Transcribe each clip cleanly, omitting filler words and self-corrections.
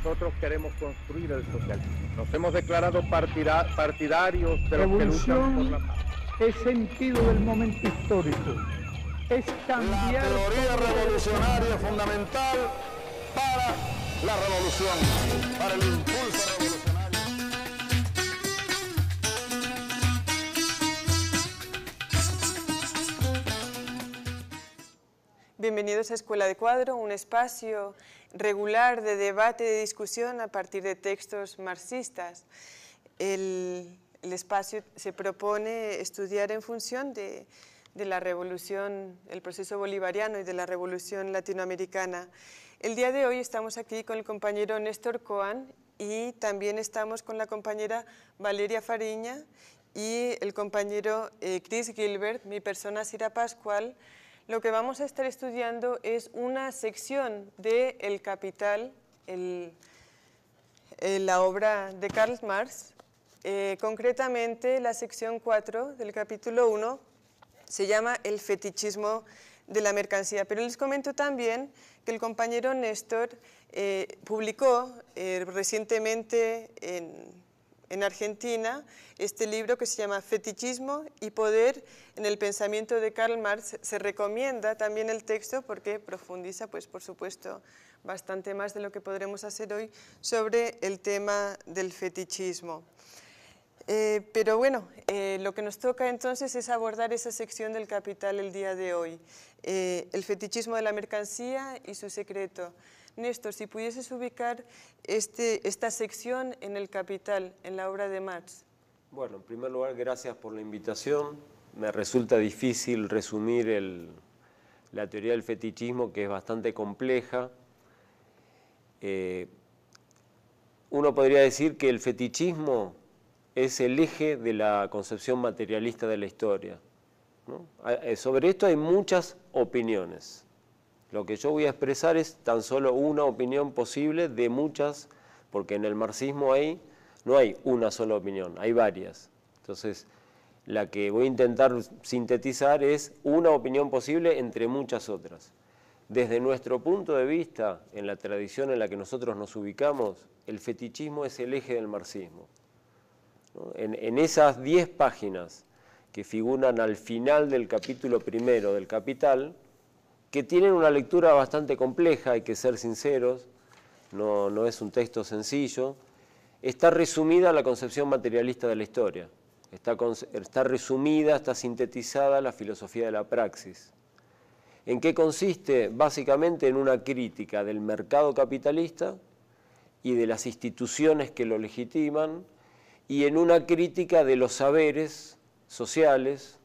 nosotros queremos construir el socialismo. Nos hemos declarado partidarios de los que luchan por la paz. Es sentido del momento histórico. Es cambiar. La teoría revolucionaria fundamental para la revolución, para el impulso revolucionario. Bienvenidos a Escuela de Cuadro, un espacio regular de debate y de discusión a partir de textos marxistas. El espacio se propone estudiar en función de la revolución, el proceso bolivariano y de la revolución latinoamericana. El día de hoy estamos aquí con el compañero Néstor Coan y también estamos con la compañera Valeria Fariña y el compañero Chris Gilbert, mi persona Sira Pascual. Lo que vamos a estar estudiando es una sección de El Capital, la obra de Karl Marx, concretamente la sección 4 del capítulo 1, se llama El fetichismo de la mercancía. Pero les comento también que el compañero Néstor publicó recientemente en Argentina este libro que se llama Fetichismo y Poder en el pensamiento de Karl Marx. Se recomienda también el texto porque profundiza, pues por supuesto, bastante más de lo que podremos hacer hoy sobre el tema del fetichismo. Pero bueno, lo que nos toca entonces es abordar esa sección del Capital el día de hoy, el fetichismo de la mercancía y su secreto. Néstor, si pudieses ubicar esta sección en El Capital, en la obra de Marx. Bueno, en primer lugar, gracias por la invitación. Me resulta difícil resumir la teoría del fetichismo, que es bastante compleja. Uno podría decir que el fetichismo es el eje de la concepción materialista de la historia, ¿no? Sobre esto hay muchas opiniones. Lo que yo voy a expresar es tan solo una opinión posible de muchas, porque en el marxismo no hay una sola opinión, hay varias. Entonces, la que voy a intentar sintetizar es una opinión posible entre muchas otras. Desde nuestro punto de vista, en la tradición en la que nosotros nos ubicamos, el fetichismo es el eje del marxismo, ¿no? En esas 10 páginas que figuran al final del capítulo primero del Capital, que tienen una lectura bastante compleja, hay que ser sinceros, no es un texto sencillo, está resumida la concepción materialista de la historia, está resumida, está sintetizada la filosofía de la praxis. ¿En qué consiste? Básicamente en una crítica del mercado capitalista y de las instituciones que lo legitiman, y en una crítica de los saberes sociales,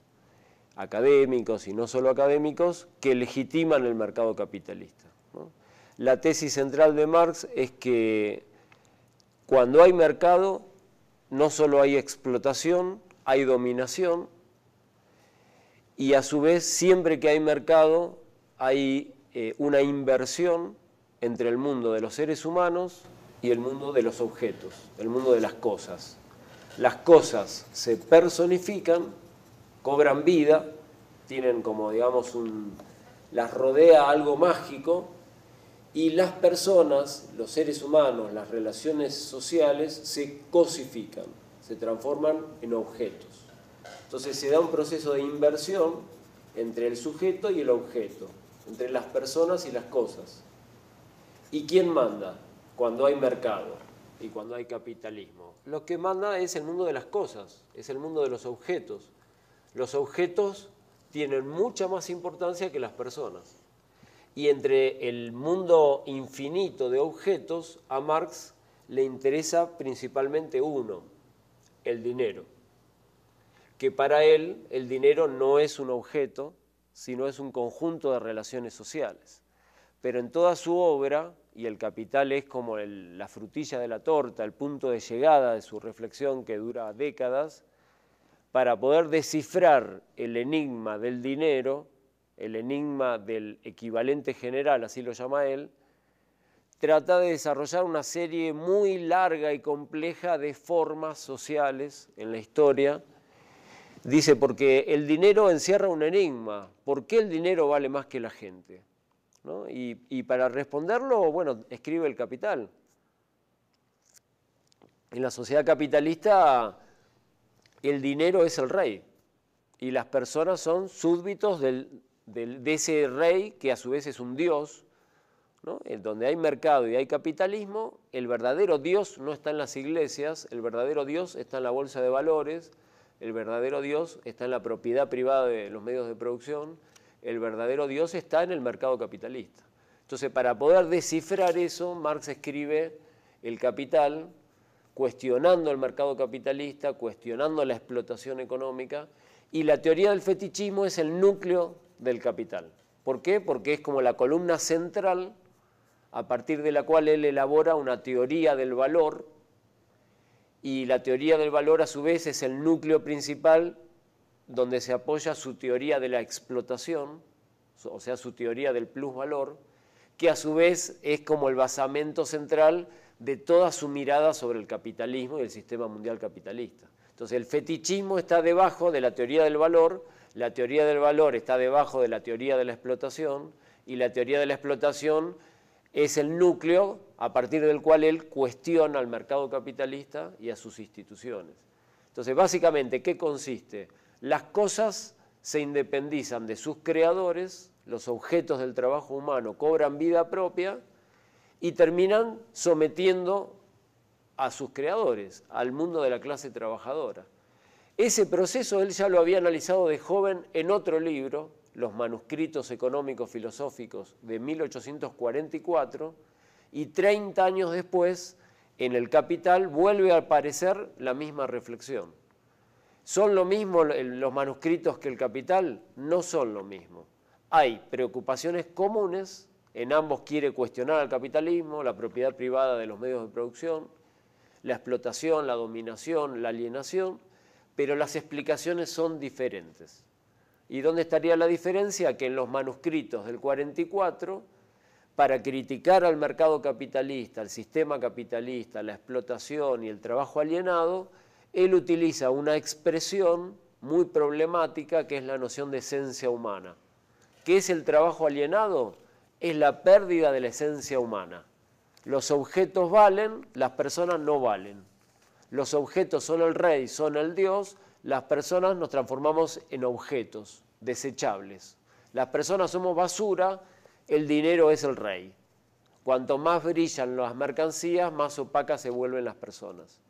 académicos y no solo académicos, que legitiman el mercado capitalista, ¿no? La tesis central de Marx es que cuando hay mercado, no solo hay explotación, hay dominación, y a su vez, siempre que hay mercado, hay una inversión entre el mundo de los seres humanos y el mundo de los objetos, el mundo de las cosas. Las cosas se personifican, cobran vida, tienen como, digamos, las rodea algo mágico, y las personas, los seres humanos, las relaciones sociales se cosifican, se transforman en objetos. Entonces se da un proceso de inversión entre el sujeto y el objeto, entre las personas y las cosas. ¿Y quién manda cuando hay mercado y cuando hay capitalismo? Lo que manda es el mundo de las cosas, es el mundo de los objetos. Los objetos tienen mucha más importancia que las personas. Y entre el mundo infinito de objetos, a Marx le interesa principalmente uno, el dinero. Que para él el dinero no es un objeto, sino es un conjunto de relaciones sociales. Pero en toda su obra, y El Capital es como la frutilla de la torta, el punto de llegada de su reflexión que dura décadas, para poder descifrar el enigma del dinero, el enigma del equivalente general, así lo llama él, trata de desarrollar una serie muy larga y compleja de formas sociales en la historia. Dice, porque el dinero encierra un enigma. ¿Por qué el dinero vale más que la gente? ¿No? Y para responderlo, bueno, escribe El Capital. En la sociedad capitalista el dinero es el rey y las personas son súbditos de ese rey que a su vez es un dios, ¿no? En donde hay mercado y hay capitalismo, el verdadero Dios no está en las iglesias, el verdadero Dios está en la bolsa de valores, el verdadero Dios está en la propiedad privada de los medios de producción, el verdadero Dios está en el mercado capitalista. Entonces, para poder descifrar eso, Marx escribe El Capital, cuestionando el mercado capitalista, cuestionando la explotación económica, y la teoría del fetichismo es el núcleo del Capital. ¿Por qué? Porque es como la columna central a partir de la cual él elabora una teoría del valor, y la teoría del valor a su vez es el núcleo principal donde se apoya su teoría de la explotación, o sea, su teoría del plusvalor, que a su vez es como el basamento central de toda su mirada sobre el capitalismo y el sistema mundial capitalista. Entonces el fetichismo está debajo de la teoría del valor, la teoría del valor está debajo de la teoría de la explotación, y la teoría de la explotación es el núcleo a partir del cual él cuestiona al mercado capitalista y a sus instituciones. Entonces, básicamente, ¿qué consiste? Las cosas se independizan de sus creadores, los objetos del trabajo humano cobran vida propia y terminan sometiendo a sus creadores, al mundo de la clase trabajadora. Ese proceso él ya lo había analizado de joven en otro libro, Los manuscritos económicos filosóficos de 1844, y 30 años después, en El Capital, vuelve a aparecer la misma reflexión. ¿Son lo mismo los manuscritos que El Capital? No son lo mismo. Hay preocupaciones comunes, en ambos quiere cuestionar al capitalismo, la propiedad privada de los medios de producción, la explotación, la dominación, la alienación, pero las explicaciones son diferentes. ¿Y dónde estaría la diferencia? Que en los manuscritos del 44, para criticar al mercado capitalista, al sistema capitalista, la explotación y el trabajo alienado, él utiliza una expresión muy problemática que es la noción de esencia humana. ¿Qué es el trabajo alienado? Es la pérdida de la esencia humana. Los objetos valen, las personas no valen. Los objetos son el rey, son el Dios, las personas nos transformamos en objetos desechables. Las personas somos basura, el dinero es el rey. Cuanto más brillan las mercancías, más opacas se vuelven las personas.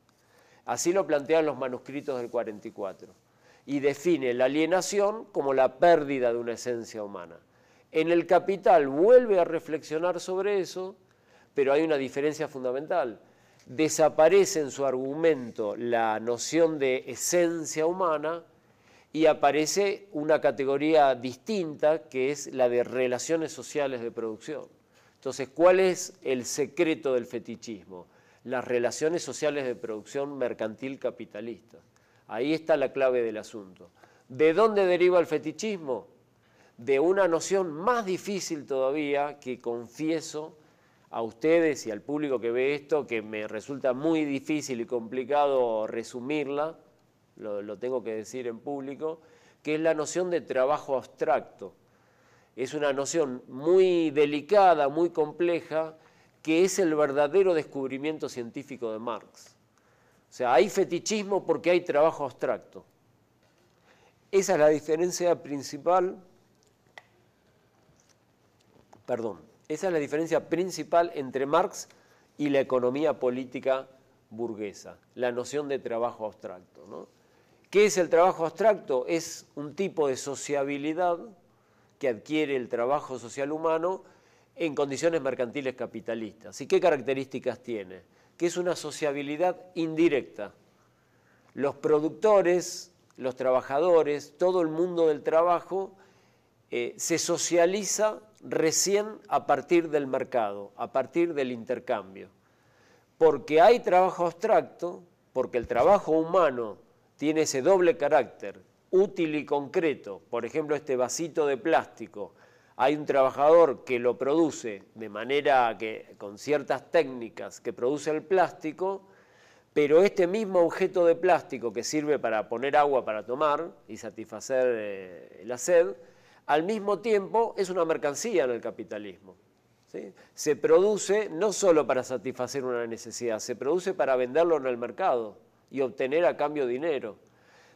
Así lo plantean los manuscritos del 44. Y define la alienación como la pérdida de una esencia humana. En El Capital vuelve a reflexionar sobre eso, pero hay una diferencia fundamental. Desaparece en su argumento la noción de esencia humana y aparece una categoría distinta que es la de relaciones sociales de producción. Entonces, ¿cuál es el secreto del fetichismo? Las relaciones sociales de producción mercantil capitalista. Ahí está la clave del asunto. ¿De dónde deriva el fetichismo? De una noción más difícil todavía que confieso a ustedes y al público que ve esto, que me resulta muy difícil y complicado resumirla, lo tengo que decir en público, que es la noción de trabajo abstracto. Es una noción muy delicada, muy compleja, que es el verdadero descubrimiento científico de Marx. O sea, hay fetichismo porque hay trabajo abstracto. Esa es la diferencia principal, esa es la diferencia principal entre Marx y la economía política burguesa, la noción de trabajo abstracto, ¿no? ¿Qué es el trabajo abstracto? Es un tipo de sociabilidad que adquiere el trabajo social humano en condiciones mercantiles capitalistas. ¿Y qué características tiene? Que es una sociabilidad indirecta. Los productores, los trabajadores, todo el mundo del trabajo se socializa recién a partir del mercado, a partir del intercambio. Porque hay trabajo abstracto, porque el trabajo humano tiene ese doble carácter, útil y concreto. Por ejemplo, este vasito de plástico, hay un trabajador que lo produce de manera que, con ciertas técnicas, que produce el plástico, pero este mismo objeto de plástico que sirve para poner agua para tomar y satisfacer la sed, al mismo tiempo es una mercancía en el capitalismo. ¿sí? Se produce no solo para satisfacer una necesidad, se produce para venderlo en el mercado y obtener a cambio dinero.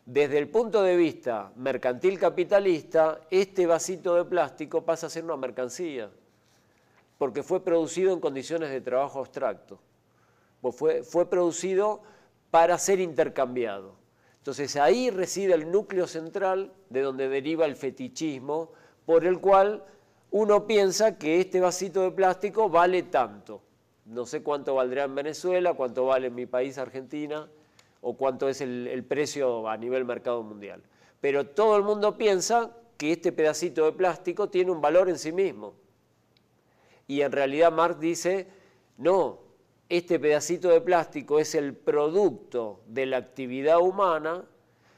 Desde el punto de vista mercantil capitalista, este vasito de plástico pasa a ser una mercancía, porque fue producido en condiciones de trabajo abstracto, fue producido para ser intercambiado. Entonces ahí reside el núcleo central de donde deriva el fetichismo, por el cual uno piensa que este vasito de plástico vale tanto. No sé cuánto valdrá en Venezuela, cuánto vale en mi país, Argentina, o cuánto es el precio a nivel mercado mundial. Pero todo el mundo piensa que este pedacito de plástico tiene un valor en sí mismo. Y en realidad Marx dice, no, este pedacito de plástico es el producto de la actividad humana,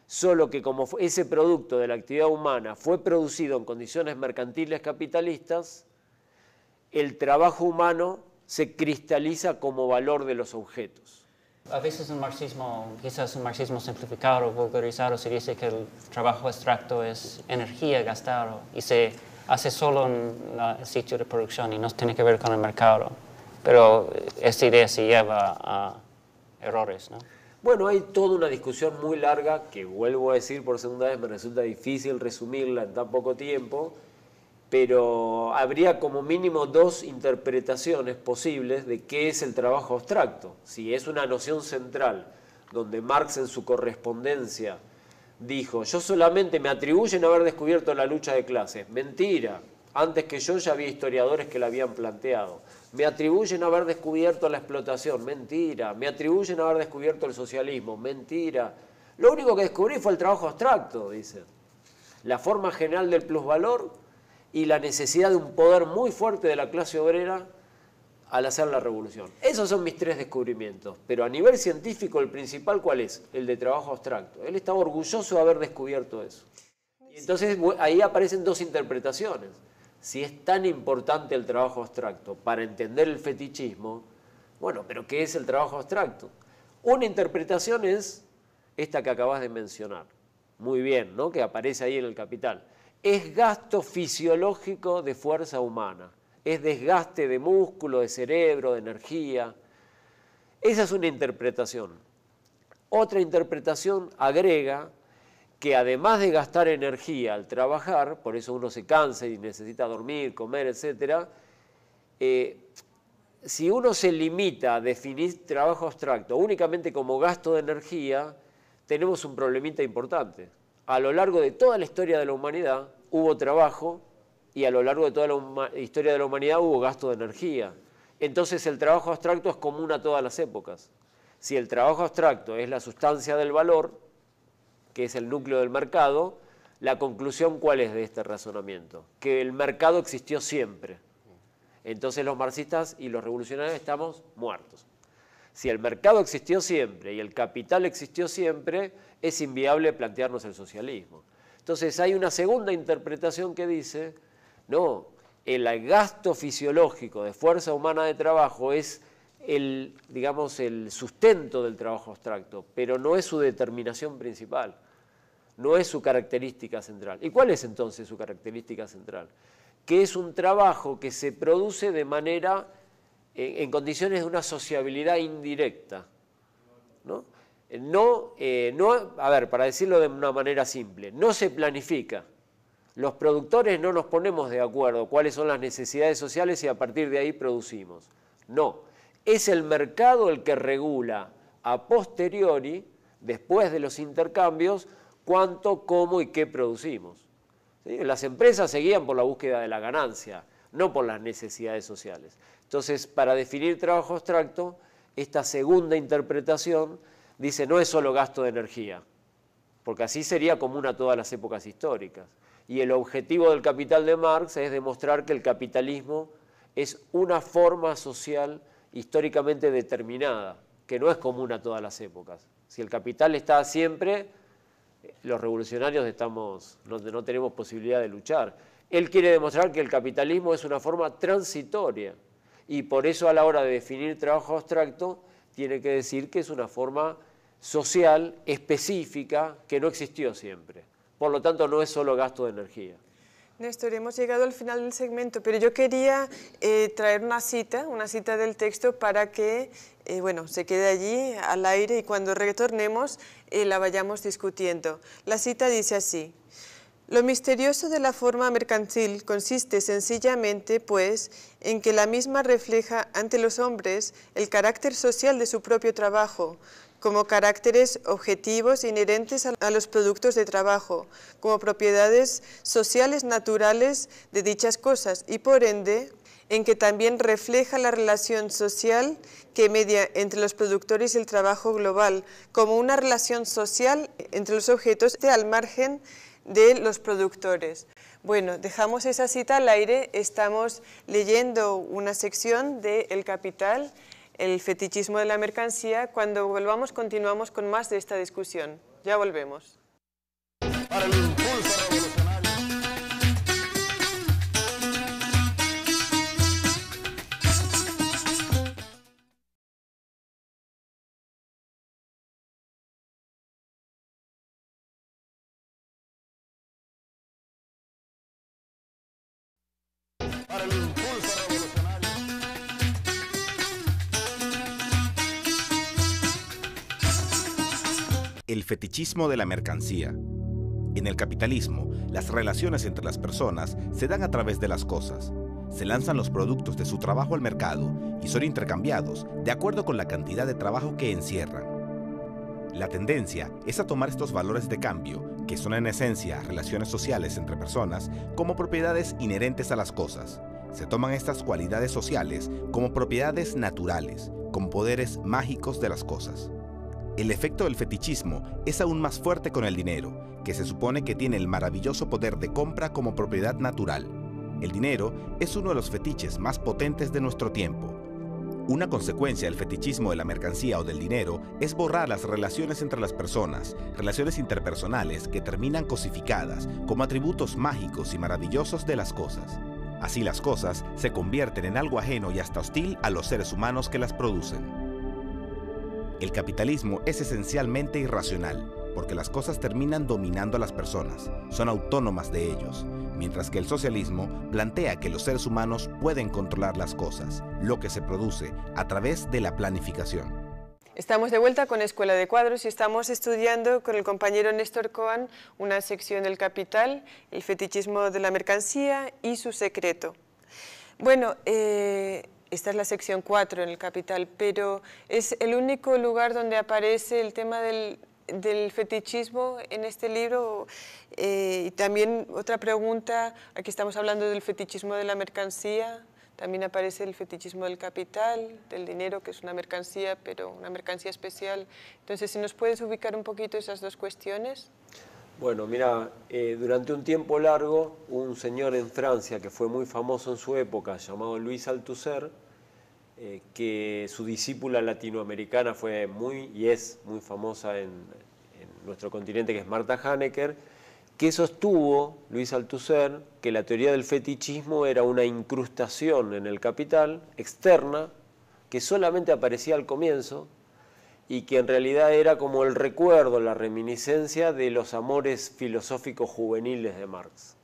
solo que como ese producto de la actividad humana fue producido en condiciones mercantiles capitalistas, el trabajo humano se cristaliza como valor de los objetos. A veces un marxismo, quizás un marxismo simplificado o vulgarizado, se dice que el trabajo abstracto es energía gastada y se hace solo en el sitio de producción y no tiene que ver con el mercado. Pero esta idea se lleva a errores, ¿no? Bueno, hay toda una discusión muy larga que, vuelvo a decir por segunda vez, me resulta difícil resumirla en tan poco tiempo, pero habría como mínimo dos interpretaciones posibles de qué es el trabajo abstracto. Si es una noción central, donde Marx en su correspondencia dijo, yo solamente me atribuyen haber descubierto la lucha de clases. Mentira, antes que yo ya había historiadores que la habían planteado. Me atribuyen haber descubierto la explotación. Mentira, me atribuyen haber descubierto el socialismo. Mentira. Lo único que descubrí fue el trabajo abstracto, dice. La forma general del plusvalor y la necesidad de un poder muy fuerte de la clase obrera al hacer la revolución. Esos son mis tres descubrimientos, pero a nivel científico el principal, ¿cuál es? El de trabajo abstracto. Él estaba orgulloso de haber descubierto eso. Y entonces ahí aparecen dos interpretaciones. Si es tan importante el trabajo abstracto para entender el fetichismo, bueno, pero ¿qué es el trabajo abstracto? Una interpretación es esta que acabas de mencionar, muy bien, ¿no? Que aparece ahí en el Capital. Es gasto fisiológico de fuerza humana, es desgaste de músculo, de cerebro, de energía. Esa es una interpretación. Otra interpretación agrega que además de gastar energía al trabajar, por eso uno se cansa y necesita dormir, comer, etc., si uno se limita a definir trabajo abstracto únicamente como gasto de energía, tenemos un problemita importante. A lo largo de toda la historia de la humanidad hubo trabajo y a lo largo de toda la historia de la humanidad hubo gasto de energía. Entonces el trabajo abstracto es común a todas las épocas. Si el trabajo abstracto es la sustancia del valor, que es el núcleo del mercado, la conclusión ¿cuál es de este razonamiento? Que el mercado existió siempre. Entonces los marxistas y los revolucionarios estamos muertos. Si el mercado existió siempre y el capital existió siempre, es inviable plantearnos el socialismo. Entonces hay una segunda interpretación que dice, no, el gasto fisiológico de fuerza humana de trabajo es el sustento del trabajo abstracto, pero no es su determinación principal, no es su característica central. ¿Y cuál es entonces su característica central? Que es un trabajo que se produce de manera, en condiciones de una sociabilidad indirecta, ¿no? A ver, para decirlo de una manera simple, no se planifica. Los productores no nos ponemos de acuerdo cuáles son las necesidades sociales y a partir de ahí producimos. No, es el mercado el que regula a posteriori, después de los intercambios, cuánto, cómo y qué producimos. ¿Sí? Las empresas se guían por la búsqueda de la ganancia, no por las necesidades sociales. Entonces, para definir trabajo abstracto, esta segunda interpretación dice no es solo gasto de energía, porque así sería común a todas las épocas históricas. Y el objetivo del Capital de Marx es demostrar que el capitalismo es una forma social históricamente determinada, que no es común a todas las épocas. Si el capital está siempre, los revolucionarios no tenemos posibilidad de luchar. Él quiere demostrar que el capitalismo es una forma transitoria y por eso a la hora de definir trabajo abstracto tiene que decir que es una forma social específica que no existió siempre. Por lo tanto, no es solo gasto de energía. Néstor, hemos llegado al final del segmento, pero yo quería traer una cita del texto para que bueno, se quede allí al aire y cuando retornemos la vayamos discutiendo. La cita dice así: lo misterioso de la forma mercantil consiste sencillamente, pues, en que la misma refleja ante los hombres el carácter social de su propio trabajo, como caracteres objetivos inherentes a los productos de trabajo, como propiedades sociales naturales de dichas cosas y por ende en que también refleja la relación social que media entre los productores y el trabajo global, como una relación social entre los objetos al margen de los productores. Bueno, dejamos esa cita al aire, estamos leyendo una sección de El Capital, el fetichismo de la mercancía. Cuando volvamos continuamos con más de esta discusión. Ya volvemos. Para el impulso revolucionario. Para el impulso revolucionario. El fetichismo de la mercancía. En el capitalismo, las relaciones entre las personas se dan a través de las cosas. Se lanzan los productos de su trabajo al mercado y son intercambiados de acuerdo con la cantidad de trabajo que encierran. La tendencia es a tomar estos valores de cambio, que son en esencia relaciones sociales entre personas, como propiedades inherentes a las cosas. Se toman estas cualidades sociales como propiedades naturales, como poderes mágicos de las cosas. El efecto del fetichismo es aún más fuerte con el dinero, que se supone que tiene el maravilloso poder de compra como propiedad natural. El dinero es uno de los fetiches más potentes de nuestro tiempo. Una consecuencia del fetichismo de la mercancía o del dinero es borrar las relaciones entre las personas, relaciones interpersonales que terminan cosificadas como atributos mágicos y maravillosos de las cosas. Así las cosas se convierten en algo ajeno y hasta hostil a los seres humanos que las producen. El capitalismo es esencialmente irracional, porque las cosas terminan dominando a las personas, son autónomas de ellos, mientras que el socialismo plantea que los seres humanos pueden controlar las cosas, lo que se produce a través de la planificación. Estamos de vuelta con Escuela de Cuadros y estamos estudiando con el compañero Néstor Cohen una sección del Capital, el fetichismo de la mercancía y su secreto. Bueno, esta es la sección 4 en el Capital, pero es el único lugar donde aparece el tema del fetichismo en este libro. Y también otra pregunta, aquí estamos hablando del fetichismo de la mercancía, también aparece el fetichismo del capital, del dinero, que es una mercancía, pero una mercancía especial. Entonces, si nos puedes ubicar un poquito esas dos cuestiones. Bueno, mira, durante un tiempo largo, un señor en Francia que fue muy famoso en su época, llamado Louis Althusser, que su discípula latinoamericana fue y es muy famosa en nuestro continente, que es Marta Hanecker, que sostuvo, Louis Althusser, que la teoría del fetichismo era una incrustación en el capital externa que solamente aparecía al comienzo y que en realidad era como el recuerdo, la reminiscencia de los amores filosóficos juveniles de Marx,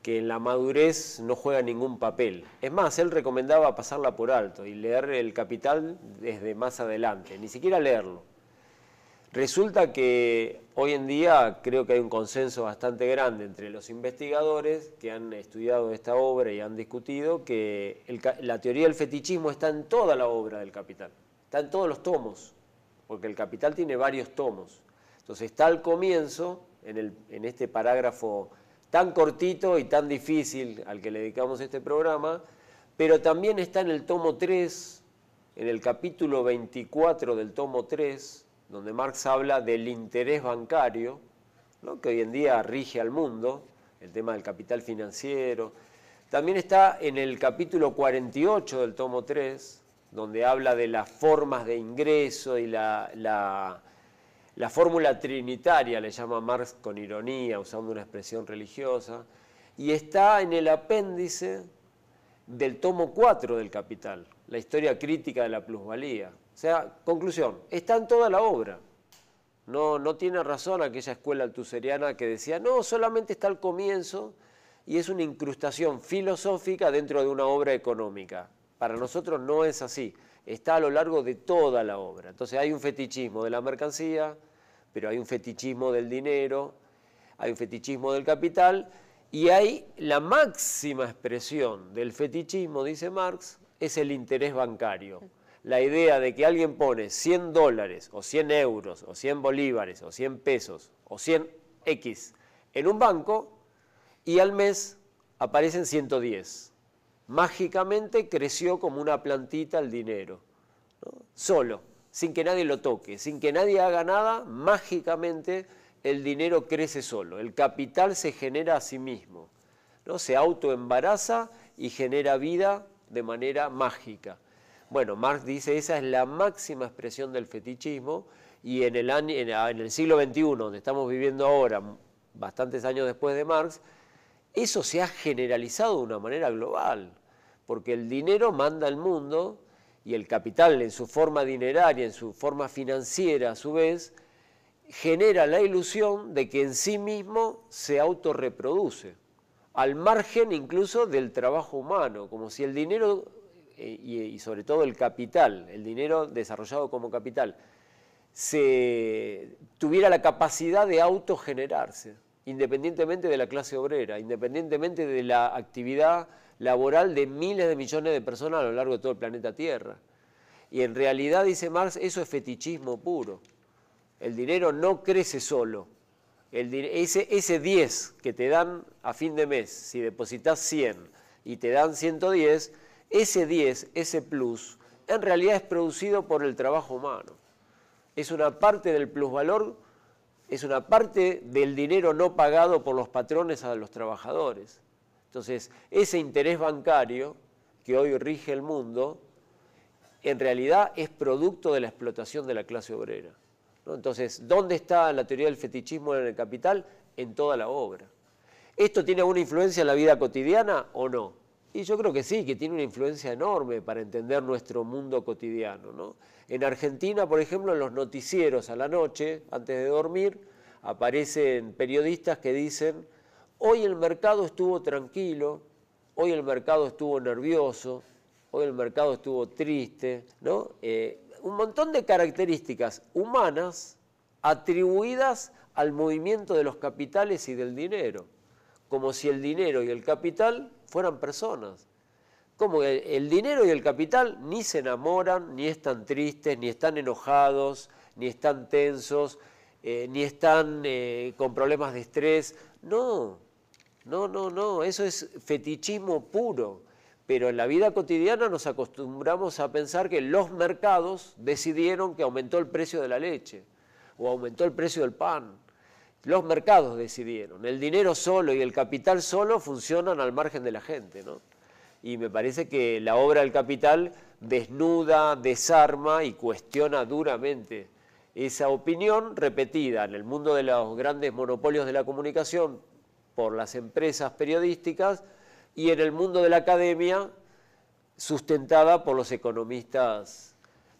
que en la madurez no juega ningún papel. Es más, él recomendaba pasarla por alto y leer el Capital desde más adelante, ni siquiera leerlo. Resulta que hoy en día creo que hay un consenso bastante grande entre los investigadores que han estudiado esta obra y han discutido que la teoría del fetichismo está en toda la obra del Capital, está en todos los tomos, porque el Capital tiene varios tomos. Entonces está al comienzo, en este parágrafo tan cortito y tan difícil al que le dedicamos este programa, pero también está en el tomo 3, en el capítulo 24 del tomo 3, donde Marx habla del interés bancario, ¿no?, que hoy en día rige al mundo, el tema del capital financiero. También está en el capítulo 48 del tomo 3, donde habla de las formas de ingreso y la fórmula trinitaria, le llama Marx con ironía, usando una expresión religiosa, y está en el apéndice del tomo 4 del Capital, la historia crítica de la plusvalía. O sea, conclusión, está en toda la obra. No tiene razón aquella escuela althuseriana que decía, no, solamente está al comienzo y es una incrustación filosófica dentro de una obra económica. Para nosotros no es así, está a lo largo de toda la obra. Entonces hay un fetichismo de la mercancía, pero hay un fetichismo del dinero, hay un fetichismo del capital, y hay la máxima expresión del fetichismo, dice Marx, es el interés bancario. La idea de que alguien pone 100 dólares, o 100 euros, o 100 bolívares, o 100 pesos, o 100 X en un banco, y al mes aparecen 110. Mágicamente creció como una plantita el dinero, ¿no? Solo, sin que nadie lo toque, sin que nadie haga nada, mágicamente el dinero crece solo, el capital se genera a sí mismo, ¿no? Se autoembaraza y genera vida de manera mágica. Bueno, Marx dice esa es la máxima expresión del fetichismo, y en el siglo XXI, donde estamos viviendo ahora, bastantes años después de Marx, eso se ha generalizado de una manera global, porque el dinero manda al mundo y el capital en su forma dineraria, en su forma financiera a su vez, genera la ilusión de que en sí mismo se autorreproduce, al margen incluso del trabajo humano, como si el dinero, y sobre todo el capital, el dinero desarrollado como capital, tuviera la capacidad de autogenerarse, independientemente de la clase obrera, independientemente de la actividad laboral de miles de millones de personas a lo largo de todo el planeta Tierra. Y en realidad, dice Marx, eso es fetichismo puro. El dinero no crece solo. Ese 10 que te dan a fin de mes, si depositas 100 y te dan 110, ese 10, ese plus, en realidad es producido por el trabajo humano. Es una parte del plusvalor, es una parte del dinero no pagado por los patrones a los trabajadores. Entonces, ese interés bancario que hoy rige el mundo, en realidad es producto de la explotación de la clase obrera, ¿no? Entonces, ¿dónde está la teoría del fetichismo en el capital? En toda la obra. ¿Esto tiene alguna influencia en la vida cotidiana o no? Y yo creo que sí, que tiene una influencia enorme para entender nuestro mundo cotidiano, ¿no? En Argentina, por ejemplo, en los noticieros a la noche, antes de dormir, aparecen periodistas que dicen: hoy el mercado estuvo tranquilo, hoy el mercado estuvo nervioso, hoy el mercado estuvo triste, ¿no? Un montón de características humanas atribuidas al movimiento de los capitales y del dinero, como si el dinero y el capital fueran personas. Como el dinero y el capital ni se enamoran, ni están tristes, ni están enojados, ni están tensos, ni están con problemas de estrés. No, eso es fetichismo puro. Pero en la vida cotidiana nos acostumbramos a pensar que los mercados decidieron que aumentó el precio de la leche o aumentó el precio del pan. Los mercados decidieron. El dinero solo y el capital solo funcionan al margen de la gente, ¿no? Y me parece que la obra del Capital desnuda, desarma y cuestiona duramente esa opinión repetida en el mundo de los grandes monopolios de la comunicación por las empresas periodísticas y en el mundo de la academia sustentada por los economistas,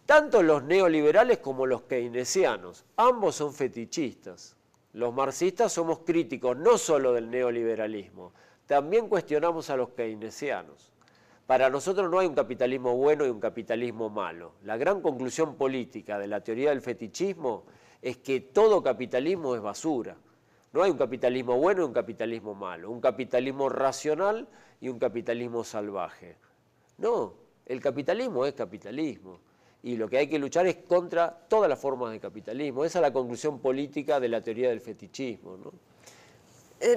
tanto los neoliberales como los keynesianos. Ambos son fetichistas. Los marxistas somos críticos no solo del neoliberalismo, también cuestionamos a los keynesianos. Para nosotros no hay un capitalismo bueno y un capitalismo malo. La gran conclusión política de la teoría del fetichismo es que todo capitalismo es basura. No hay un capitalismo bueno y un capitalismo malo, un capitalismo racional y un capitalismo salvaje. No, el capitalismo es capitalismo y lo que hay que luchar es contra todas las formas de capitalismo. Esa es la conclusión política de la teoría del fetichismo, ¿no?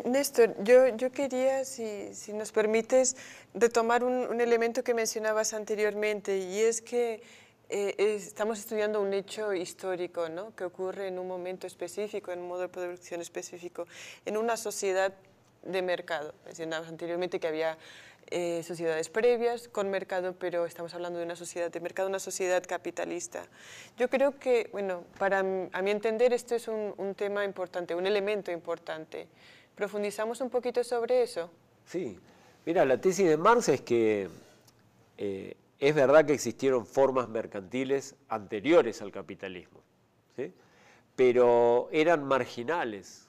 Néstor, yo quería, si nos permites, retomar un elemento que mencionabas anteriormente, y es que estamos estudiando un hecho histórico, ¿no?, que ocurre en un momento específico, en un modo de producción específico, en una sociedad de mercado. Mencionabas anteriormente que había sociedades previas con mercado, pero estamos hablando de una sociedad de mercado, una sociedad capitalista. Yo creo que, bueno, a mi entender, esto es un tema importante, un elemento importante. ¿Profundizamos un poquito sobre eso? Sí. Mira, la tesis de Marx es que es verdad que existieron formas mercantiles anteriores al capitalismo, ¿sí?, pero eran marginales.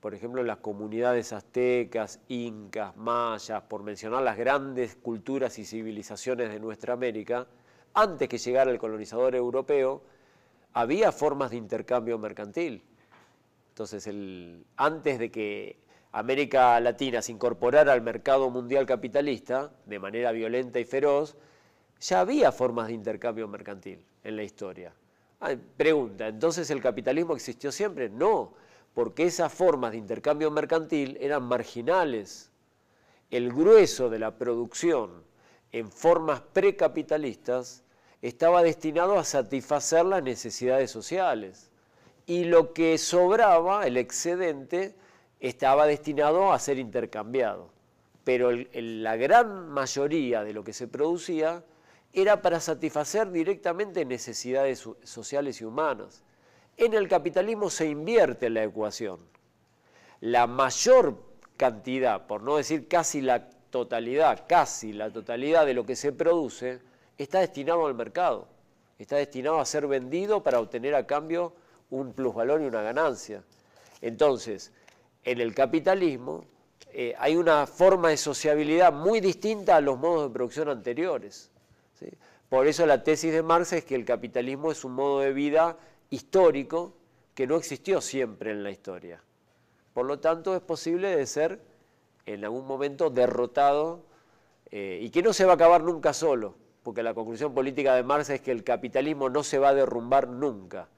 por ejemplo, las comunidades aztecas, incas, mayas, por mencionar las grandes culturas y civilizaciones de nuestra América, antes que llegara el colonizador europeo, había formas de intercambio mercantil. Entonces, antes de que América Latina se incorporara al mercado mundial capitalista, de manera violenta y feroz, ya había formas de intercambio mercantil en la historia. Pregunta, ¿entonces el capitalismo existió siempre? No, porque esas formas de intercambio mercantil eran marginales. El grueso de la producción en formas precapitalistas estaba destinado a satisfacer las necesidades sociales. Y lo que sobraba, el excedente, estaba destinado a ser intercambiado. Pero la gran mayoría de lo que se producía era para satisfacer directamente necesidades sociales y humanas. En el capitalismo se invierte la ecuación. La mayor cantidad, por no decir casi la totalidad de lo que se produce, está destinado al mercado, está destinado a ser vendido para obtener a cambio un plusvalor y una ganancia. Entonces, en el capitalismo hay una forma de sociabilidad muy distinta a los modos de producción anteriores, ¿sí? Por eso la tesis de Marx es que el capitalismo es un modo de vida histórico que no existió siempre en la historia. Por lo tanto, es posible de ser en algún momento derrotado y que no se va a acabar nunca solo, porque la conclusión política de Marx es que el capitalismo no se va a derrumbar nunca,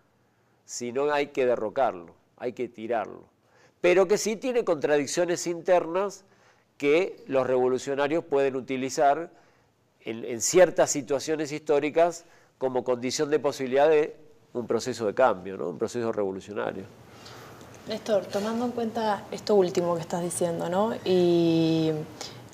sino hay que derrocarlo, hay que tirarlo. Pero que sí tiene contradicciones internas que los revolucionarios pueden utilizar en ciertas situaciones históricas como condición de posibilidad de un proceso de cambio, ¿no? Un proceso revolucionario. Néstor, tomando en cuenta esto último que estás diciendo, ¿no? Y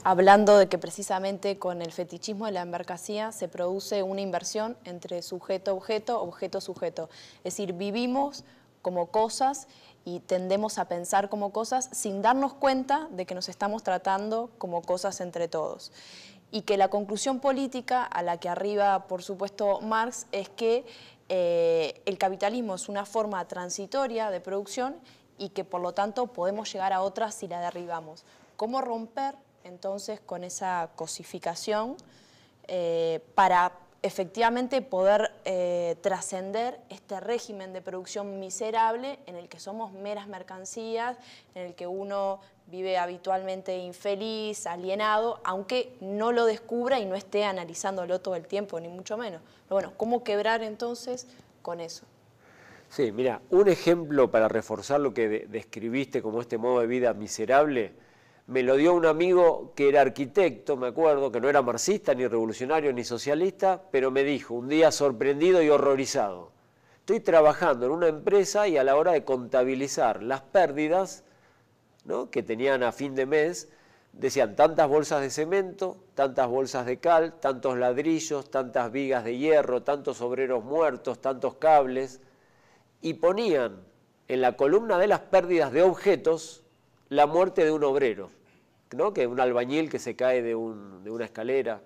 hablando de que precisamente con el fetichismo de la mercancía se produce una inversión entre sujeto-objeto, objeto-sujeto. Es decir, vivimos como cosas y tendemos a pensar como cosas sin darnos cuenta de que nos estamos tratando como cosas entre todos. Y que la conclusión política a la que arriba, por supuesto, Marx, es que el capitalismo es una forma transitoria de producción y que por lo tanto podemos llegar a otras si la derribamos. ¿Cómo romper entonces con esa cosificación para efectivamente poder trascender este régimen de producción miserable en el que somos meras mercancías, en el que uno vive habitualmente infeliz, alienado, aunque no lo descubra y no esté analizándolo todo el tiempo, ni mucho menos? Pero bueno, ¿cómo quebrar entonces con eso? Sí, mira, un ejemplo para reforzar lo que describiste como este modo de vida miserable, me lo dio un amigo que era arquitecto, me acuerdo, que no era marxista, ni revolucionario, ni socialista, pero me dijo, un día sorprendido y horrorizado, estoy trabajando en una empresa y a la hora de contabilizar las pérdidas, ¿no?, que tenían a fin de mes, decían tantas bolsas de cemento, tantas bolsas de cal, tantos ladrillos, tantas vigas de hierro, tantos obreros muertos, tantos cables, y ponían en la columna de las pérdidas de objetos la muerte de un obrero, ¿no?, que es un albañil que se cae de una escalera.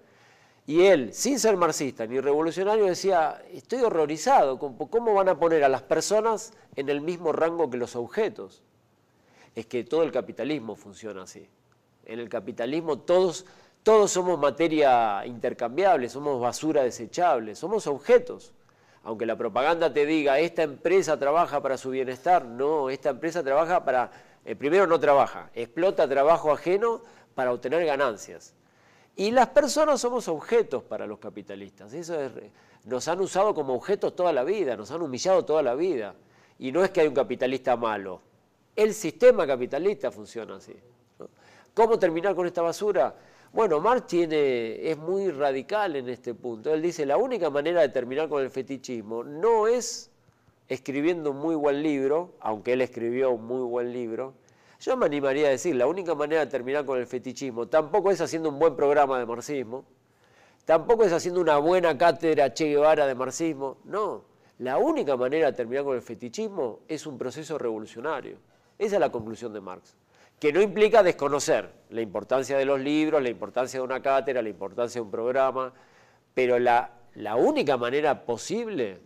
Y él, sin ser marxista ni revolucionario, decía, estoy horrorizado, ¿cómo van a poner a las personas en el mismo rango que los objetos? Es que todo el capitalismo funciona así. En el capitalismo todos somos materia intercambiable, somos basura desechable, somos objetos. Aunque la propaganda te diga, esta empresa trabaja para su bienestar, no, esta empresa trabaja para, primero no trabaja, explota trabajo ajeno para obtener ganancias. Y las personas somos objetos para los capitalistas, nos han usado como objetos toda la vida, nos han humillado toda la vida. Y no es que hay un capitalista malo, el sistema capitalista funciona así, ¿no? ¿Cómo terminar con esta basura? Bueno, Marx es muy radical en este punto. Él dice, la única manera de terminar con el fetichismo no es escribiendo un muy buen libro, aunque él escribió un muy buen libro. Yo me animaría a decir, la única manera de terminar con el fetichismo tampoco es haciendo un buen programa de marxismo, tampoco es haciendo una buena cátedra Che Guevara de marxismo, no. La única manera de terminar con el fetichismo es un proceso revolucionario. Esa es la conclusión de Marx, que no implica desconocer la importancia de los libros, la importancia de una cátedra, la importancia de un programa, pero la única manera posible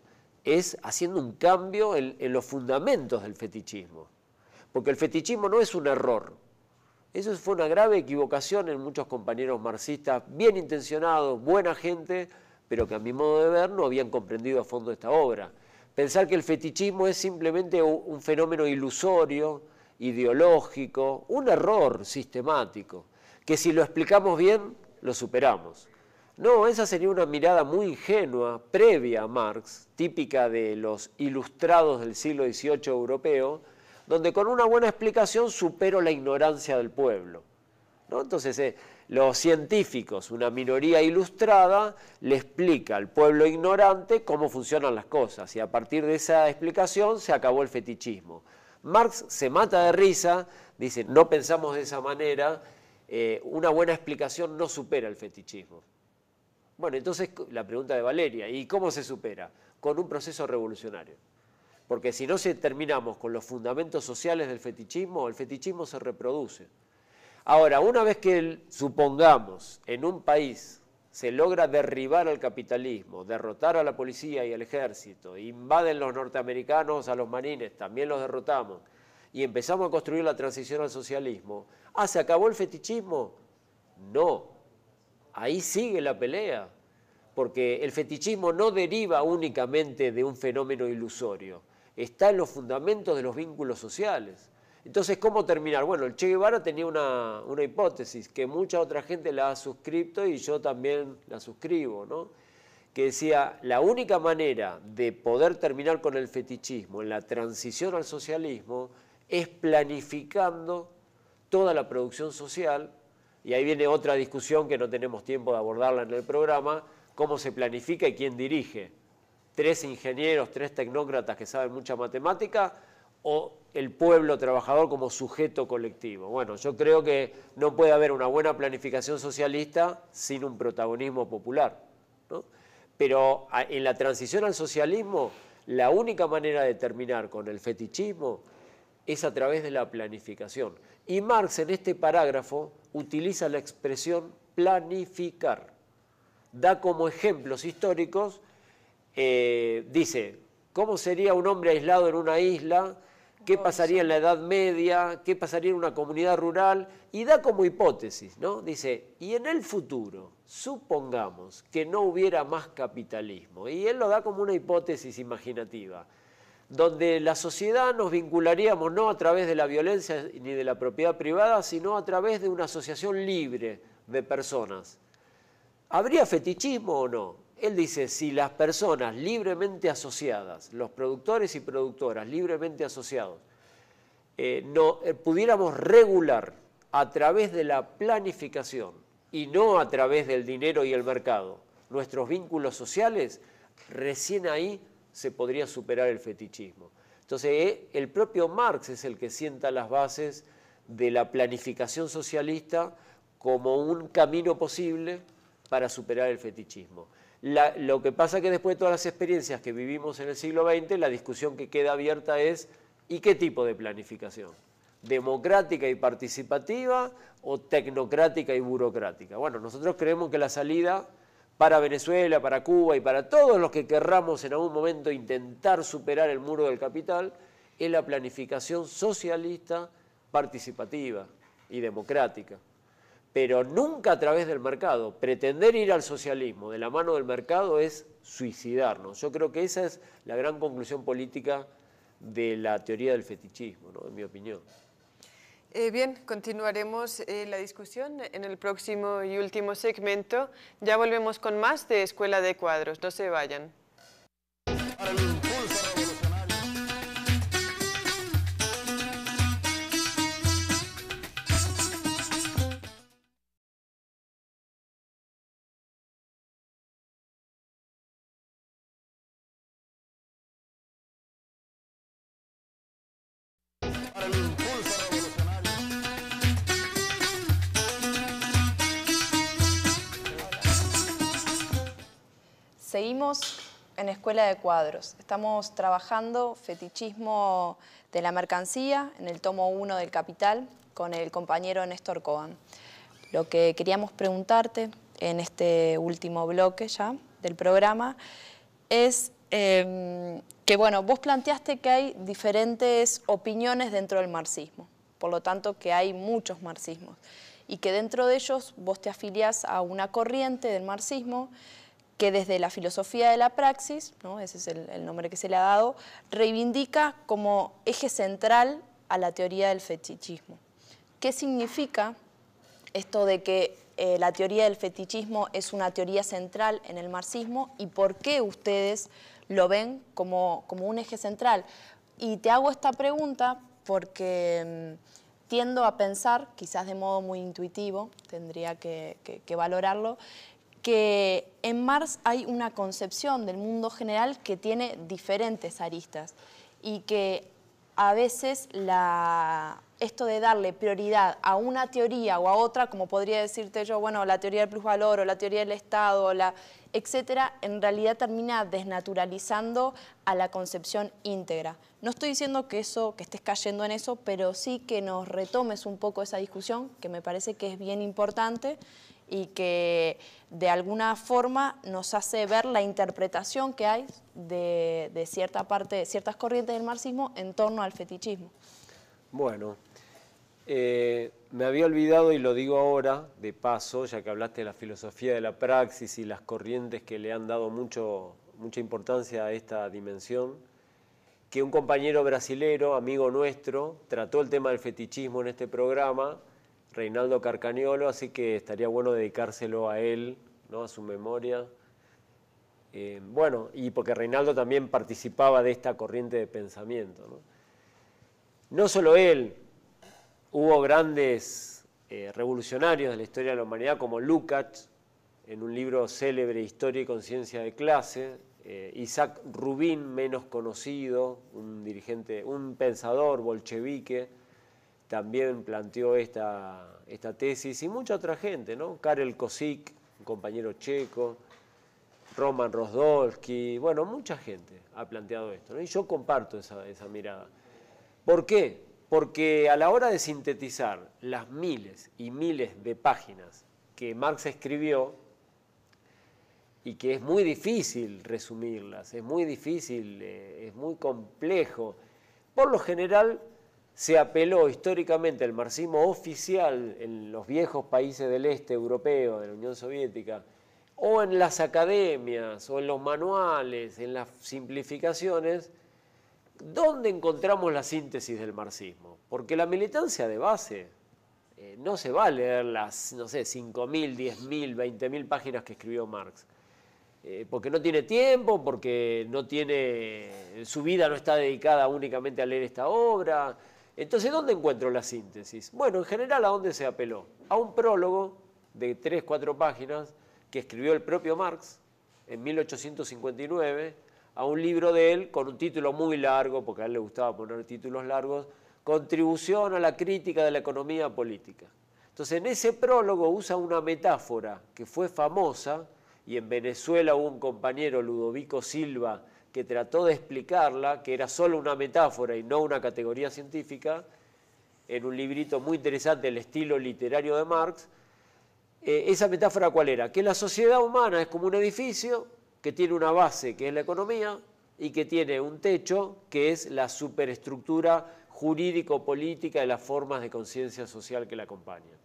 es haciendo un cambio en los fundamentos del fetichismo. porque el fetichismo no es un error. Eso fue una grave equivocación en muchos compañeros marxistas, bien intencionados, buena gente, pero que a mi modo de ver no habían comprendido a fondo esta obra. Pensar que el fetichismo es simplemente un fenómeno ilusorio, ideológico, un error sistemático, que si lo explicamos bien, lo superamos. No, esa sería una mirada muy ingenua, previa a Marx, típica de los ilustrados del siglo XVIII europeo, donde con una buena explicación supero la ignorancia del pueblo, ¿no? Entonces, los científicos, una minoría ilustrada, le explica al pueblo ignorante cómo funcionan las cosas, y a partir de esa explicación se acabó el fetichismo. Marx se mata de risa, dice, no pensamos de esa manera, una buena explicación no supera el fetichismo. Bueno, entonces la pregunta de Valeria, ¿y cómo se supera? Con un proceso revolucionario. Porque si no terminamos con los fundamentos sociales del fetichismo, el fetichismo se reproduce. Ahora, una vez que, supongamos, en un país se logra derribar al capitalismo, derrotar a la policía y al ejército, invaden los norteamericanos a los marines, también los derrotamos, y empezamos a construir la transición al socialismo, ¿se acabó el fetichismo? No, ahí sigue la pelea, porque el fetichismo no deriva únicamente de un fenómeno ilusorio, está en los fundamentos de los vínculos sociales. Entonces, ¿cómo terminar? Bueno, el Che Guevara tenía una hipótesis que mucha otra gente la ha suscrito y yo también la suscribo, ¿no? Que decía, la única manera de poder terminar con el fetichismo en la transición al socialismo es planificando toda la producción social, y ahí viene otra discusión que no tenemos tiempo de abordarla en el programa, cómo se planifica y quién dirige. 3 ingenieros, 3 tecnócratas que saben mucha matemática, o el pueblo trabajador como sujeto colectivo. Bueno, yo creo que no puede haber una buena planificación socialista sin un protagonismo popular, ¿no? Pero en la transición al socialismo, la única manera de terminar con el fetichismo es a través de la planificación. Y Marx en este parágrafo utiliza la expresión planificar. Da como ejemplos históricos, dice, ¿cómo sería un hombre aislado en una isla? ¿Qué pasaría en la Edad Media? ¿Qué pasaría en una comunidad rural? Y da como hipótesis, ¿no? Dice, y en el futuro, supongamos que no hubiera más capitalismo. Y él lo da como una hipótesis imaginativa, donde la sociedad nos vincularíamos no a través de la violencia ni de la propiedad privada, sino a través de una asociación libre de personas. ¿Habría fetichismo o no? Él dice, si las personas libremente asociadas, los productores y productoras libremente asociados, pudiéramos regular a través de la planificación y no a través del dinero y el mercado nuestros vínculos sociales, recién ahí se podría superar el fetichismo. Entonces, el propio Marx es el que sienta las bases de la planificación socialista como un camino posible para superar el fetichismo. Lo que pasa es que después de todas las experiencias que vivimos en el siglo XX, la discusión que queda abierta es ¿y qué tipo de planificación? ¿Democrática y participativa o tecnocrática y burocrática? Bueno, nosotros creemos que la salida para Venezuela, para Cuba y para todos los que querramos en algún momento intentar superar el muro del capital es la planificación socialista, participativa y democrática. Pero nunca a través del mercado. Pretender ir al socialismo de la mano del mercado es suicidarnos. Yo creo que esa es la gran conclusión política de la teoría del fetichismo, ¿no? En mi opinión. Bien, continuaremos la discusión en el próximo y último segmento. Ya volvemos con más de Escuela de Cuadros. No se vayan. Para el impulso revolucionario. Para el impulso revolucionario. Seguimos en Escuela de Cuadros. Estamos trabajando fetichismo de la mercancía en el tomo 1 del Capital con el compañero Néstor Kogan. Lo que queríamos preguntarte en este último bloque ya del programa es que bueno, vos planteaste que hay diferentes opiniones dentro del marxismo, por lo tanto que hay muchos marxismos, y que dentro de ellos vos te afiliás a una corriente del marxismo que desde la filosofía de la praxis, ¿no? Ese es el nombre que se le ha dado, reivindica como eje central a la teoría del fetichismo. ¿Qué significa esto de que la teoría del fetichismo es una teoría central en el marxismo y por qué ustedes lo ven como un eje central? Y te hago esta pregunta porque tiendo a pensar, quizás de modo muy intuitivo, tendría que valorarlo, que en Marx hay una concepción del mundo general que tiene diferentes aristas y que a veces esto de darle prioridad a una teoría o a otra, como podría decirte yo, bueno, la teoría del plusvalor o la teoría del Estado, etcétera, en realidad termina desnaturalizando a la concepción íntegra. No estoy diciendo que estés cayendo en eso, pero sí que nos retomes un poco esa discusión, que me parece que es bien importante y que de alguna forma nos hace ver la interpretación que hay de cierta parte, de ciertas corrientes del marxismo en torno al fetichismo. Bueno, me había olvidado y lo digo ahora, de paso, ya que hablaste de la filosofía de la praxis y las corrientes que le han dado mucha importancia a esta dimensión, que un compañero brasilero, amigo nuestro, trató el tema del fetichismo en este programa, Reinaldo Carcagnolo, así que estaría bueno dedicárselo a él, ¿no? A su memoria. Bueno, y porque Reinaldo también participaba de esta corriente de pensamiento, ¿no? No solo él, hubo grandes revolucionarios de la historia de la humanidad como Lukács, en un libro célebre, Historia y conciencia de clase, Isaac Rubin, menos conocido, un pensador bolchevique, también planteó esta tesis, y mucha otra gente, ¿no? Karel Kosik, un compañero checo, Roman Rozdolsky, bueno, mucha gente ha planteado esto, ¿no? Y yo comparto esa mirada. ¿Por qué? Porque a la hora de sintetizar las miles y miles de páginas que Marx escribió, y que es muy difícil resumirlas, es muy difícil, es muy complejo, por lo general se apeló históricamente al marxismo oficial en los viejos países del este europeo, de la Unión Soviética, o en las academias, o en los manuales, en las simplificaciones. ¿Dónde encontramos la síntesis del marxismo? Porque la militancia de base no se va a leer las, no sé, 5.000, 10.000, 20.000 páginas que escribió Marx. Porque no tiene tiempo, porque su vida no está dedicada únicamente a leer esta obra. Entonces, ¿dónde encuentro la síntesis? Bueno, en general, ¿a dónde se apeló? A un prólogo de 3-4 páginas que escribió el propio Marx en 1859, a un libro de él con un título muy largo, porque a él le gustaba poner títulos largos, Contribución a la crítica de la economía política. Entonces, en ese prólogo usa una metáfora que fue famosa, y en Venezuela hubo un compañero, Ludovico Silva, que trató de explicarla, que era solo una metáfora y no una categoría científica, en un librito muy interesante, El estilo literario de Marx. Esa metáfora, ¿cuál era? Que la sociedad humana es como un edificio que tiene una base, que es la economía, y que tiene un techo, que es la superestructura jurídico-política de las formas de conciencia social que la acompañan.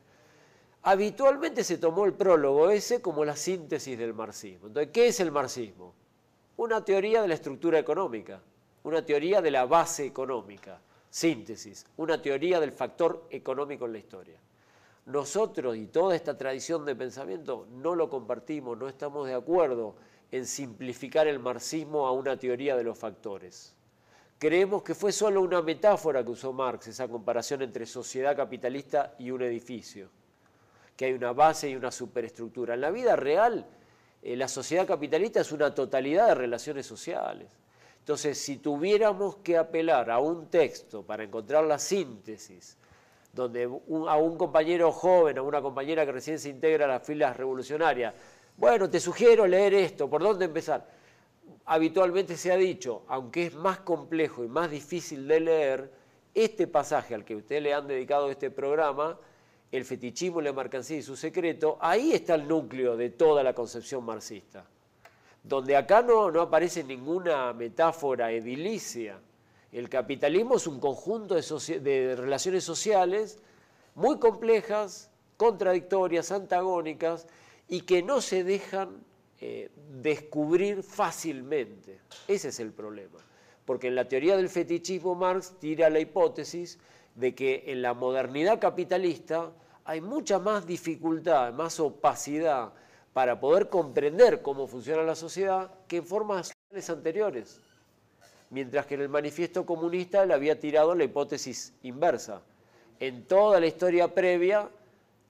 Habitualmente se tomó el prólogo ese como la síntesis del marxismo. Entonces, ¿qué es el marxismo? Una teoría de la estructura económica, una teoría de la base económica, síntesis, una teoría del factor económico en la historia. Nosotros y toda esta tradición de pensamiento no lo compartimos, no estamos de acuerdo en simplificar el marxismo a una teoría de los factores. Creemos que fue solo una metáfora que usó Marx, esa comparación entre sociedad capitalista y un edificio, que hay una base y una superestructura. En la vida real, la sociedad capitalista es una totalidad de relaciones sociales. Entonces, si tuviéramos que apelar a un texto para encontrar la síntesis, donde a un compañero joven, a una compañera que recién se integra a las filas revolucionarias, bueno, te sugiero leer esto, ¿por dónde empezar? Habitualmente se ha dicho, aunque es más complejo y más difícil de leer, este pasaje al que ustedes le han dedicado este programa, el fetichismo y la mercancía y su secreto, ahí está el núcleo de toda la concepción marxista. donde acá no aparece ninguna metáfora edilicia. El capitalismo es un conjunto de relaciones sociales muy complejas, contradictorias, antagónicas, y que no se dejan descubrir fácilmente. Ese es el problema. Porque en la teoría del fetichismo Marx tira la hipótesis de que en la modernidad capitalista hay mucha más dificultad, más opacidad para poder comprender cómo funciona la sociedad que en formas sociales anteriores. Mientras que en el manifiesto comunista le había tirado la hipótesis inversa. En toda la historia previa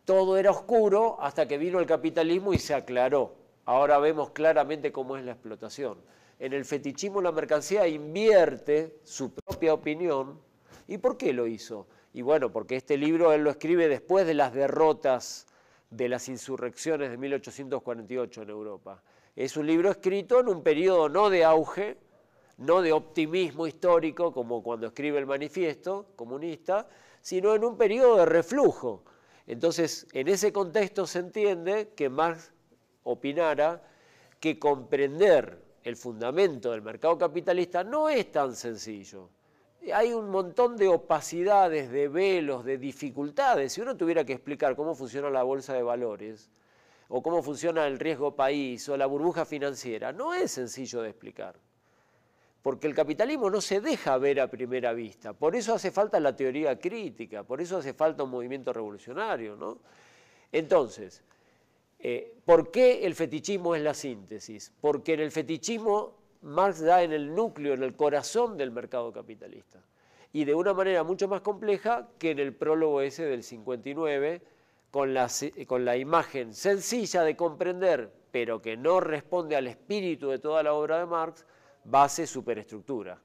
todo era oscuro hasta que vino el capitalismo y se aclaró. Ahora vemos claramente cómo es la explotación. En el fetichismo la mercancía invierte su propia opinión. ¿Y por qué lo hizo? Y bueno, porque este libro él lo escribe después de las derrotas de las insurrecciones de 1848 en Europa. Es un libro escrito en un periodo no de auge, no de optimismo histórico, como cuando escribe el manifiesto comunista, sino en un periodo de reflujo. Entonces, en ese contexto se entiende que Marx opinara que comprender el fundamento del mercado capitalista no es tan sencillo. Hay un montón de opacidades, de velos, de dificultades. Si uno tuviera que explicar cómo funciona la bolsa de valores, o cómo funciona el riesgo país, o la burbuja financiera, no es sencillo de explicar. Porque el capitalismo no se deja ver a primera vista. Por eso hace falta la teoría crítica, por eso hace falta un movimiento revolucionario, ¿no? Entonces, ¿por qué el fetichismo es la síntesis? Porque en el fetichismo Marx da en el núcleo, en el corazón del mercado capitalista. Y de una manera mucho más compleja que en el prólogo ese del 59, con la imagen sencilla de comprender, pero que no responde al espíritu de toda la obra de Marx, base superestructura.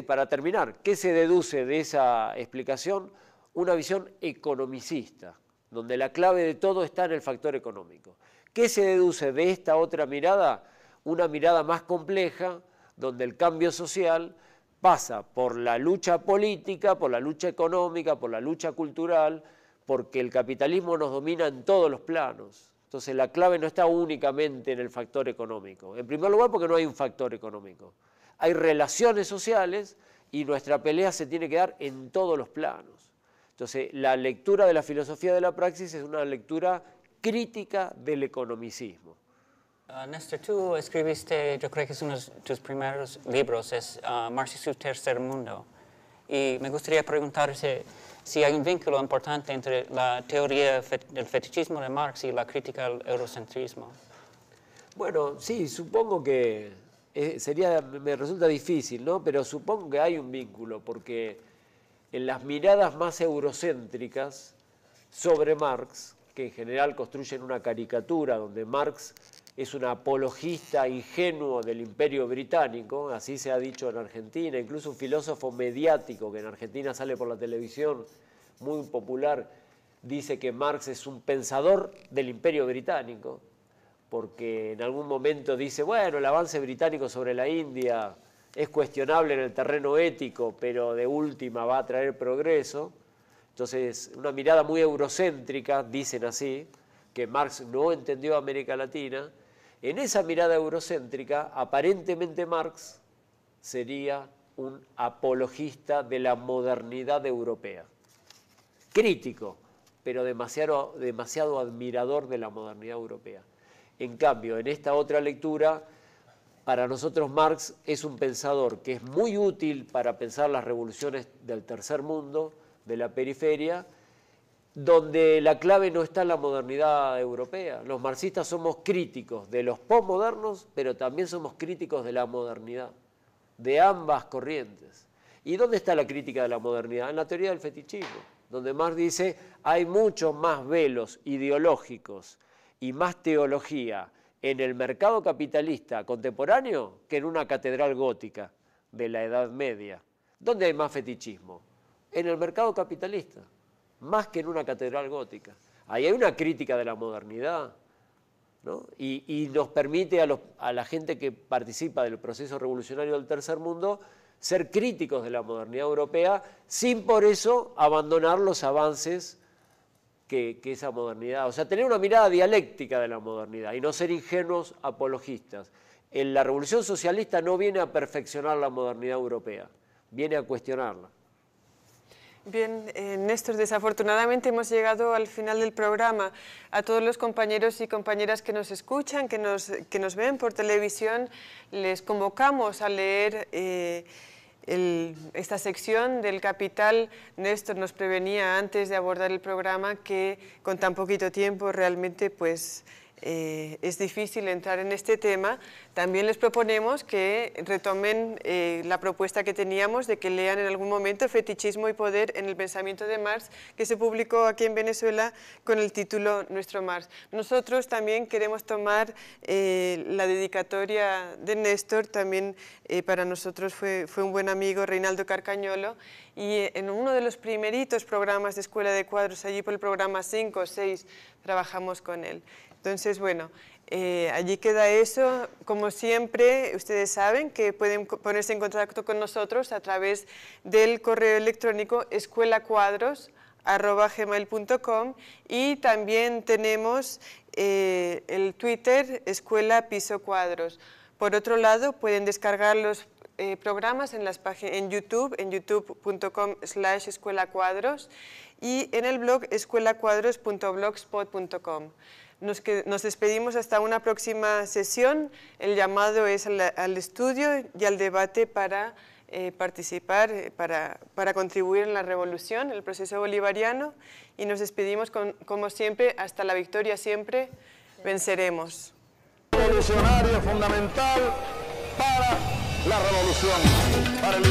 Para terminar, ¿qué se deduce de esa explicación? Una visión economicista, donde la clave de todo está en el factor económico. ¿Qué se deduce de esta otra mirada? Una mirada más compleja, donde el cambio social pasa por la lucha política, por la lucha económica, por la lucha cultural, porque el capitalismo nos domina en todos los planos. Entonces la clave no está únicamente en el factor económico. En primer lugar, porque no hay un factor económico. Hay relaciones sociales y nuestra pelea se tiene que dar en todos los planos. Entonces la lectura de la filosofía de la praxis es una lectura crítica del economicismo. Néstor, tú escribiste, yo creo que es uno de tus primeros libros, es Marx y su tercer mundo. Y me gustaría preguntarte si hay un vínculo importante entre la teoría del fetichismo de Marx y la crítica al eurocentrismo. Bueno, sí, supongo que me resulta difícil, ¿no? Pero supongo que hay un vínculo, porque en las miradas más eurocéntricas sobre Marx, que en general construyen una caricatura donde Marx es un apologista ingenuo del Imperio Británico, así se ha dicho en Argentina, incluso un filósofo mediático que en Argentina sale por la televisión, muy popular, dice que Marx es un pensador del Imperio Británico, porque en algún momento dice, bueno, el avance británico sobre la India es cuestionable en el terreno ético, pero de última va a traer progreso. Entonces, una mirada muy eurocéntrica, dicen así, que Marx no entendió América Latina. En esa mirada eurocéntrica, aparentemente Marx sería un apologista de la modernidad europea. Crítico, pero demasiado admirador de la modernidad europea. En cambio, en esta otra lectura, para nosotros Marx es un pensador que es muy útil para pensar las revoluciones del tercer mundo, de la periferia, donde la clave no está en la modernidad europea. Los marxistas somos críticos de los posmodernos, pero también somos críticos de la modernidad, de ambas corrientes. ¿Y dónde está la crítica de la modernidad? En la teoría del fetichismo, donde Marx dice hay muchos más velos ideológicos y más teología en el mercado capitalista contemporáneo que en una catedral gótica de la Edad Media. ¿Dónde hay más fetichismo? En el mercado capitalista, más que en una catedral gótica. Ahí hay una crítica de la modernidad, ¿no? Y nos permite a la gente que participa del proceso revolucionario del tercer mundo ser críticos de la modernidad europea sin por eso abandonar los avances que esa modernidad. O sea, tener una mirada dialéctica de la modernidad y no ser ingenuos apologistas. La revolución socialista no viene a perfeccionar la modernidad europea, viene a cuestionarla. Bien, Néstor, desafortunadamente hemos llegado al final del programa. A todos los compañeros y compañeras que nos escuchan, que nos ven por televisión, les convocamos a leer esta sección del Capital. Néstor nos prevenía antes de abordar el programa que con tan poquito tiempo realmente pues es difícil entrar en este tema. También les proponemos que retomen la propuesta que teníamos de que lean en algún momento Fetichismo y Poder en el Pensamiento de Marx, que se publicó aquí en Venezuela con el título Nuestro Marx. Nosotros también queremos tomar la dedicatoria de Néstor, también para nosotros fue un buen amigo, Reinaldo Carcañolo, y en uno de los primeritos programas de Escuela de Cuadros, allí por el programa 5 o 6, trabajamos con él. Entonces, bueno, allí queda eso. Como siempre, ustedes saben que pueden ponerse en contacto con nosotros a través del correo electrónico escuelacuadros@gmail.com, y también tenemos el Twitter Escuela Piso Cuadros. Por otro lado, pueden descargar los programas en YouTube, en youtube.com/escuelacuadros, y en el blog escuelacuadros.blogspot.com. Nos despedimos hasta una próxima sesión. El llamado es al estudio y al debate para participar, para contribuir en la revolución, el proceso bolivariano, y nos despedimos como siempre, hasta la victoria siempre, venceremos. Revolucionario fundamental para la revolución, para el